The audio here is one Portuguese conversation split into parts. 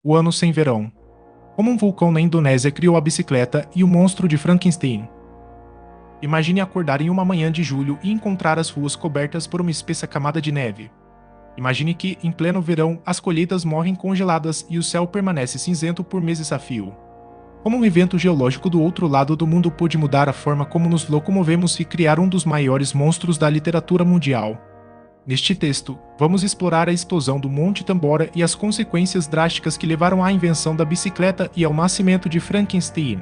O ano sem verão. Como um vulcão na Indonésia criou a bicicleta e o monstro de Frankenstein. Imagine acordar em uma manhã de julho e encontrar as ruas cobertas por uma espessa camada de neve. Imagine que, em pleno verão, as colheitas morrem congeladas e o céu permanece cinzento por meses a fio. Como um evento geológico do outro lado do mundo pôde mudar a forma como nos locomovemos e criar um dos maiores monstros da literatura mundial. Neste texto, vamos explorar a explosão do Monte Tambora e as consequências drásticas que levaram à invenção da bicicleta e ao nascimento de Frankenstein.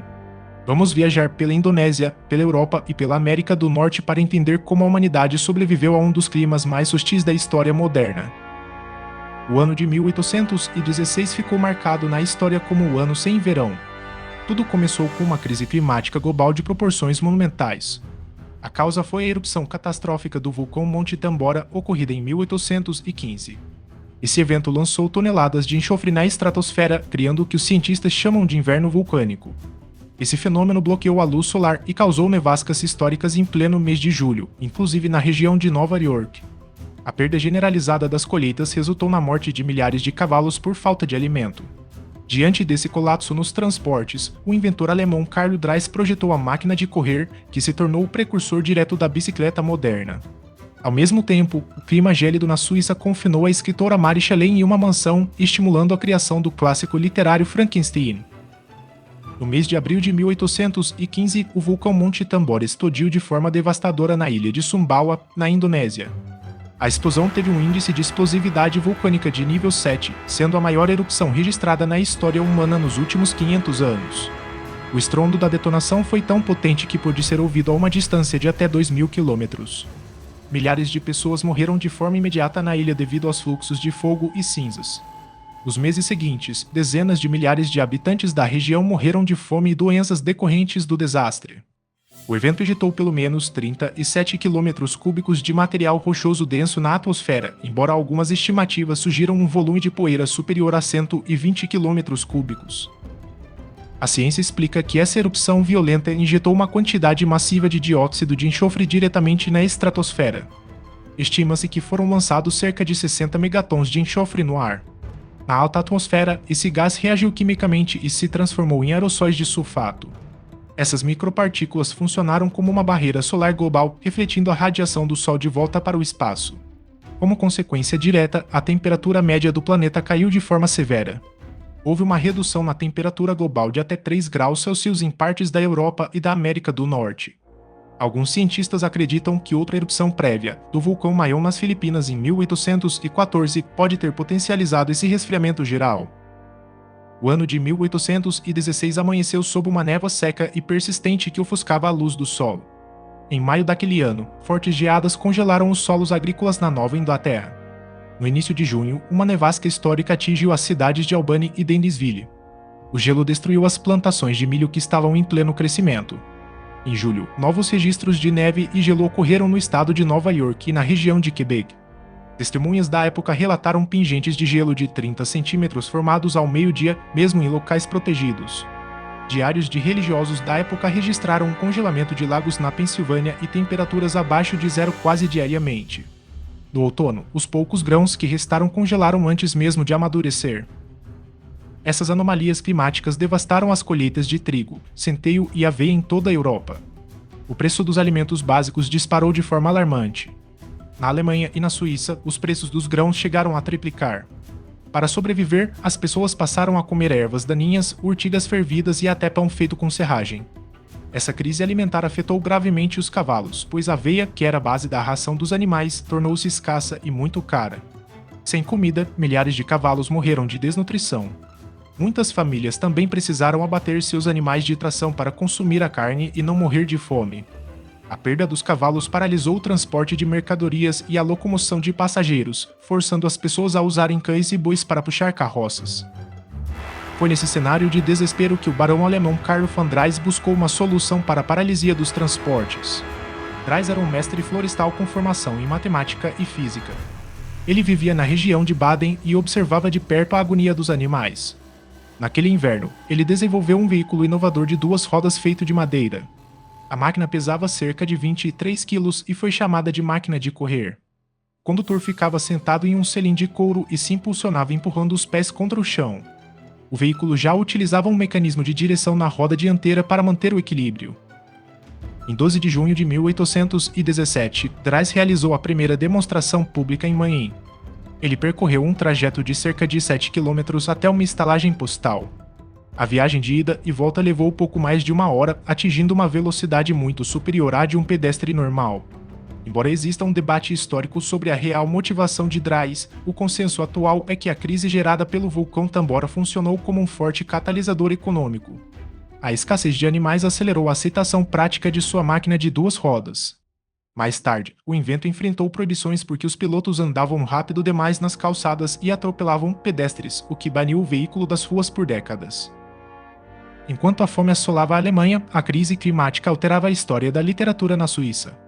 Vamos viajar pela Indonésia, pela Europa e pela América do Norte para entender como a humanidade sobreviveu a um dos climas mais hostis da história moderna. O ano de 1816 ficou marcado na história como o ano sem verão. Tudo começou com uma crise climática global de proporções monumentais. A causa foi a erupção catastrófica do vulcão Monte Tambora, ocorrida em 1815. Esse evento lançou toneladas de enxofre na estratosfera, criando o que os cientistas chamam de inverno vulcânico. Esse fenômeno bloqueou a luz solar e causou nevascas históricas em pleno mês de julho, inclusive na região de Nova York. A perda generalizada das colheitas resultou na morte de milhares de cavalos por falta de alimento. Diante desse colapso nos transportes, o inventor alemão Carlo Drais projetou a máquina de correr, que se tornou o precursor direto da bicicleta moderna. Ao mesmo tempo, o clima gélido na Suíça confinou a escritora Mary Shelley em uma mansão, estimulando a criação do clássico literário Frankenstein. No mês de abril de 1815, o vulcão Monte Tambora explodiu de forma devastadora na ilha de Sumbawa, na Indonésia. A explosão teve um índice de explosividade vulcânica de nível 7, sendo a maior erupção registrada na história humana nos últimos 500 anos. O estrondo da detonação foi tão potente que pôde ser ouvido a uma distância de até 2.000 quilômetros. Milhares de pessoas morreram de forma imediata na ilha devido aos fluxos de fogo e cinzas. Nos meses seguintes, dezenas de milhares de habitantes da região morreram de fome e doenças decorrentes do desastre. O evento ejetou pelo menos 37 quilômetros cúbicos de material rochoso denso na atmosfera, embora algumas estimativas sugiram um volume de poeira superior a 120 quilômetros cúbicos. A ciência explica que essa erupção violenta injetou uma quantidade massiva de dióxido de enxofre diretamente na estratosfera. Estima-se que foram lançados cerca de 60 megatons de enxofre no ar. Na alta atmosfera, esse gás reagiu quimicamente e se transformou em aerossóis de sulfato. Essas micropartículas funcionaram como uma barreira solar global, refletindo a radiação do Sol de volta para o espaço. Como consequência direta, a temperatura média do planeta caiu de forma severa. Houve uma redução na temperatura global de até 3 graus Celsius em partes da Europa e da América do Norte. Alguns cientistas acreditam que outra erupção prévia, do vulcão Mayon nas Filipinas em 1814, pode ter potencializado esse resfriamento geral. O ano de 1816 amanheceu sob uma névoa seca e persistente que ofuscava a luz do sol. Em maio daquele ano, fortes geadas congelaram os solos agrícolas na Nova Inglaterra. No início de junho, uma nevasca histórica atingiu as cidades de Albany e Dennisville. O gelo destruiu as plantações de milho que estavam em pleno crescimento. Em julho, novos registros de neve e gelo ocorreram no estado de Nova York e na região de Quebec. Testemunhas da época relataram pingentes de gelo de 30 centímetros formados ao meio-dia, mesmo em locais protegidos. Diários de religiosos da época registraram um congelamento de lagos na Pensilvânia e temperaturas abaixo de zero quase diariamente. No outono, os poucos grãos que restaram congelaram antes mesmo de amadurecer. Essas anomalias climáticas devastaram as colheitas de trigo, centeio e aveia em toda a Europa. O preço dos alimentos básicos disparou de forma alarmante. Na Alemanha e na Suíça, os preços dos grãos chegaram a triplicar. Para sobreviver, as pessoas passaram a comer ervas daninhas, urtigas fervidas e até pão feito com serragem. Essa crise alimentar afetou gravemente os cavalos, pois a aveia, que era a base da ração dos animais, tornou-se escassa e muito cara. Sem comida, milhares de cavalos morreram de desnutrição. Muitas famílias também precisaram abater seus animais de tração para consumir a carne e não morrer de fome. A perda dos cavalos paralisou o transporte de mercadorias e a locomoção de passageiros, forçando as pessoas a usarem cães e bois para puxar carroças. Foi nesse cenário de desespero que o barão alemão Carlo von Drais buscou uma solução para a paralisia dos transportes. Drais era um mestre florestal com formação em matemática e física. Ele vivia na região de Baden e observava de perto a agonia dos animais. Naquele inverno, ele desenvolveu um veículo inovador de 2 rodas feito de madeira. A máquina pesava cerca de 23 quilos e foi chamada de máquina de correr. O condutor ficava sentado em um selim de couro e se impulsionava empurrando os pés contra o chão. O veículo já utilizava um mecanismo de direção na roda dianteira para manter o equilíbrio. Em 12 de junho de 1817, Drais realizou a primeira demonstração pública em Maine. Ele percorreu um trajeto de cerca de 7 km até uma estalagem postal. A viagem de ida e volta levou pouco mais de 1 hora, atingindo uma velocidade muito superior à de um pedestre normal. Embora exista um debate histórico sobre a real motivação de Drais, o consenso atual é que a crise gerada pelo vulcão Tambora funcionou como um forte catalisador econômico. A escassez de animais acelerou a aceitação prática de sua máquina de 2 rodas. Mais tarde, o invento enfrentou proibições porque os pilotos andavam rápido demais nas calçadas e atropelavam pedestres, o que baniu o veículo das ruas por décadas. Enquanto a fome assolava a Alemanha, a crise climática alterava a história da literatura na Suíça.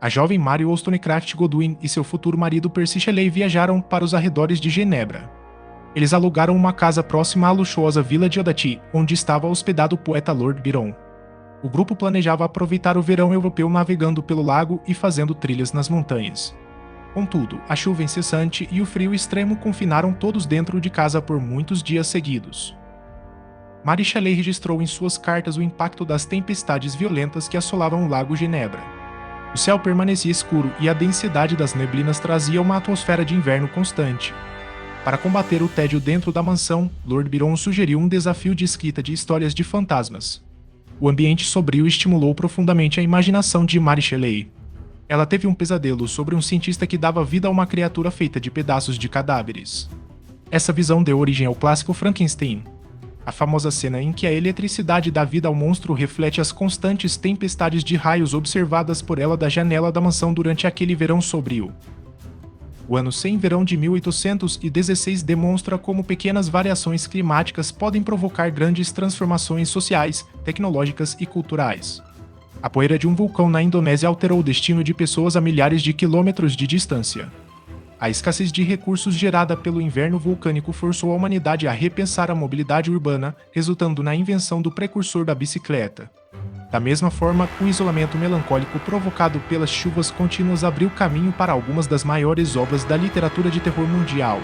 A jovem Mary Wollstonecraft Godwin e seu futuro marido Percy Shelley viajaram para os arredores de Genebra. Eles alugaram uma casa próxima à luxuosa vila de Odati, onde estava hospedado o poeta Lord Byron. O grupo planejava aproveitar o verão europeu navegando pelo lago e fazendo trilhas nas montanhas. Contudo, a chuva incessante e o frio extremo confinaram todos dentro de casa por muitos dias seguidos. Mary Shelley registrou em suas cartas o impacto das tempestades violentas que assolavam o lago Genebra. O céu permanecia escuro e a densidade das neblinas trazia uma atmosfera de inverno constante. Para combater o tédio dentro da mansão, Lord Byron sugeriu um desafio de escrita de histórias de fantasmas. O ambiente sombrio estimulou profundamente a imaginação de Mary Shelley. Ela teve um pesadelo sobre um cientista que dava vida a uma criatura feita de pedaços de cadáveres. Essa visão deu origem ao clássico Frankenstein. A famosa cena em que a eletricidade dá vida ao monstro reflete as constantes tempestades de raios observadas por ela da janela da mansão durante aquele verão sombrio. O ano sem verão de 1816 demonstra como pequenas variações climáticas podem provocar grandes transformações sociais, tecnológicas e culturais. A poeira de um vulcão na Indonésia alterou o destino de pessoas a milhares de quilômetros de distância. A escassez de recursos gerada pelo inverno vulcânico forçou a humanidade a repensar a mobilidade urbana, resultando na invenção do precursor da bicicleta. Da mesma forma, o isolamento melancólico provocado pelas chuvas contínuas abriu caminho para algumas das maiores obras da literatura de terror mundial.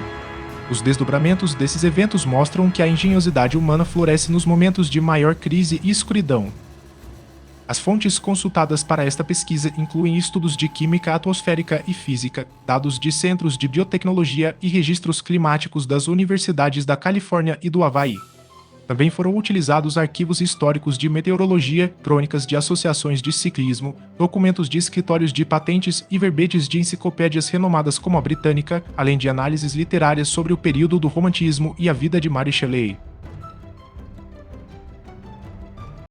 Os desdobramentos desses eventos mostram que a engenhosidade humana floresce nos momentos de maior crise e escuridão. As fontes consultadas para esta pesquisa incluem estudos de química atmosférica e física, dados de centros de biotecnologia e registros climáticos das universidades da Califórnia e do Havaí. Também foram utilizados arquivos históricos de meteorologia, crônicas de associações de ciclismo, documentos de escritórios de patentes e verbetes de enciclopédias renomadas como a britânica, além de análises literárias sobre o período do romantismo e a vida de Mary Shelley.